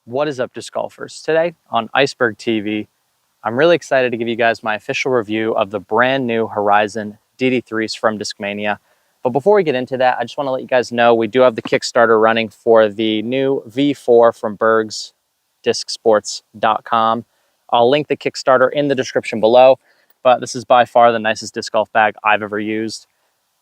What is up, disc golfers? Today on Iceberg TV, I'm really excited to give you guys my official review of the brand new Horizon DD3s from Discmania. But before we get into that, I just want to let you guys know we do have the Kickstarter running for the new V4 from bergsdiscsports.com. I'll link the Kickstarter in the description below, but this is by far the nicest disc golf bag I've ever used.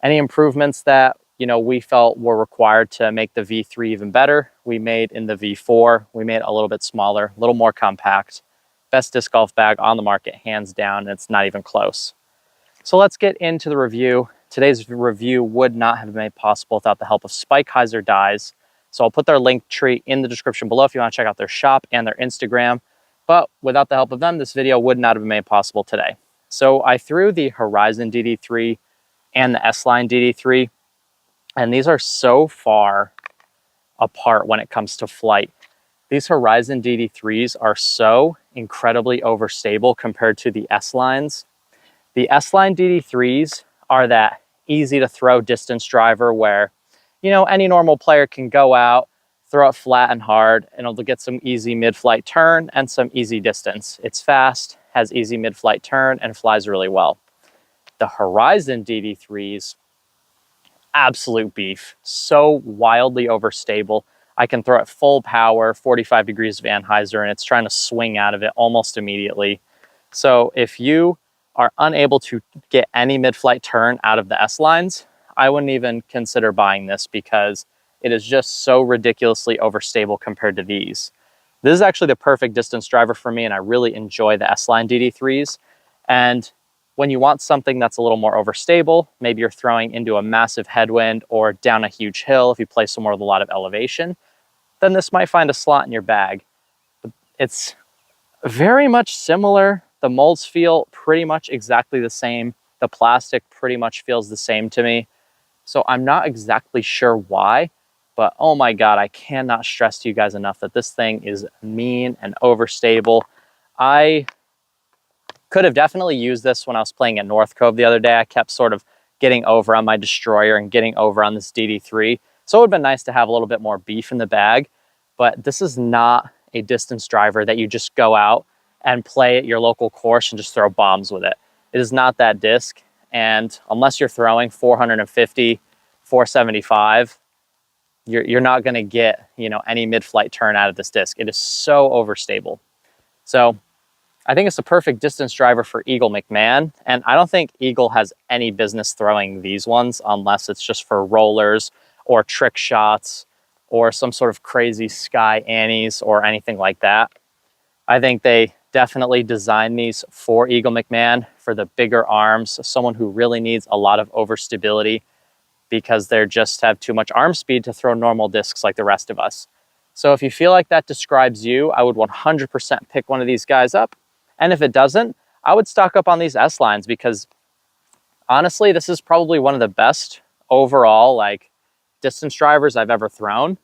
Any improvements that we felt were required to make the V3 even better, we made in the V4. We made it a little bit smaller, a little more compact. Best disc golf bag on the market, hands down, and it's not even close. So let's get into the review. Today's review would not have been made possible without the help of Spike Dies. So I'll put their link tree in the description below if you want to check out their shop and their Instagram. But without the help of them, this video would not have been made possible today. So I threw the Horizon DD3 and the S-Line DD3, and these are so far apart when it comes to flight. These Horizon DD3s are so incredibly overstable compared to the S-Lines. The S-Line DD3s are that easy to throw distance driver where, any normal player can go out, throw it flat and hard, and it'll get some easy mid-flight turn and some easy distance. It's fast, has easy mid-flight turn, and flies really well. The Horizon DD3s, absolute beef, so wildly overstable. I can throw it full power, 45 degrees of anhyzer, and it's trying to swing out of it almost immediately. So if you are unable to get any mid-flight turn out of the S-Lines, I wouldn't even consider buying this because it is just so ridiculously overstable compared to these. This is actually the perfect distance driver for me, and I really enjoy the S-Line DD3s. And when you want something that's a little more overstable, maybe you're throwing into a massive headwind or down a huge hill if you play somewhere with a lot of elevation, then this might find a slot in your bag. It's very much similar. The molds feel pretty much exactly the same. The plastic pretty much feels the same to me. So I'm not exactly sure why, but oh my God, I cannot stress to you guys enough that this thing is mean and overstable. I could have definitely used this when I was playing at North Cove the other day. I kept sort of getting over on my Destroyer and getting over on this DD3. So it would have been nice to have a little bit more beef in the bag, but this is not a distance driver that you just go out and play at your local course and just throw bombs with it. It is not that disc. And unless you're throwing 450, 475, you're not gonna get, any mid-flight turn out of this disc. It is so overstable. So I think it's the perfect distance driver for Eagle McMahon, and I don't think Eagle has any business throwing these ones unless it's just for rollers or trick shots or some sort of crazy sky annies or anything like that. I think they definitely designed these for Eagle McMahon, for the bigger arms, someone who really needs a lot of overstability because they just have too much arm speed to throw normal discs like the rest of us. So if you feel like that describes you, I would 100% pick one of these guys up. And if it doesn't, I would stock up on these S-Lines because honestly, this is probably one of the best overall distance drivers I've ever thrown.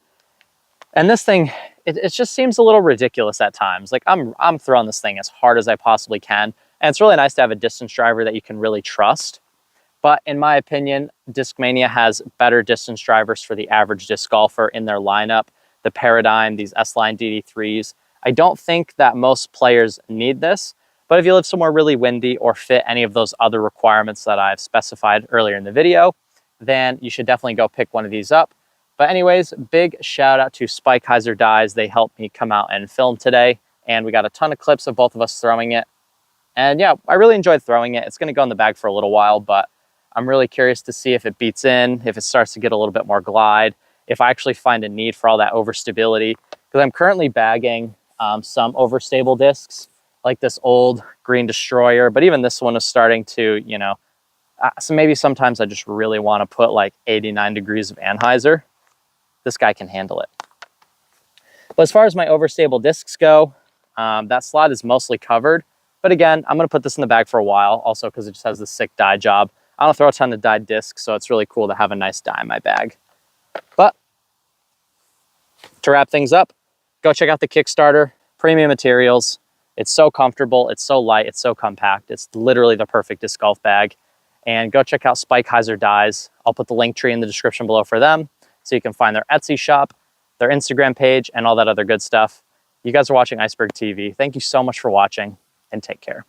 And this thing, it just seems a little ridiculous at times. I'm throwing this thing as hard as I possibly can. And it's really nice to have a distance driver that you can really trust. But in my opinion, Discmania has better distance drivers for the average disc golfer in their lineup. The Paradigm, these S-Line DD3s. I don't think that most players need this, but if you live somewhere really windy or fit any of those other requirements that I've specified earlier in the video, then you should definitely go pick one of these up. But anyways, big shout out to Spike Dies. They helped me come out and film today, and we got a ton of clips of both of us throwing it. And yeah, I really enjoyed throwing it. It's gonna go in the bag for a little while, but I'm really curious to see if it beats in, if it starts to get a little bit more glide, if I actually find a need for all that overstability, because I'm currently bagging some overstable discs, like this old green Destroyer, but even this one is starting to, so maybe sometimes I just really want to put 89 degrees of anhyzer. This guy can handle it. But as far as my overstable discs go, that slot is mostly covered. But again, I'm going to put this in the bag for a while, also because it just has this sick die job. I don't throw a ton of dyed discs, so it's really cool to have a nice die in my bag. But to wrap things up, go check out the Kickstarter, premium materials. It's so comfortable, it's so light, it's so compact. It's literally the perfect disc golf bag. And go check out Spike Dies. I'll put the link tree in the description below for them so you can find their Etsy shop, their Instagram page, and all that other good stuff. You guys are watching Iceberg TV. Thank you so much for watching, and take care.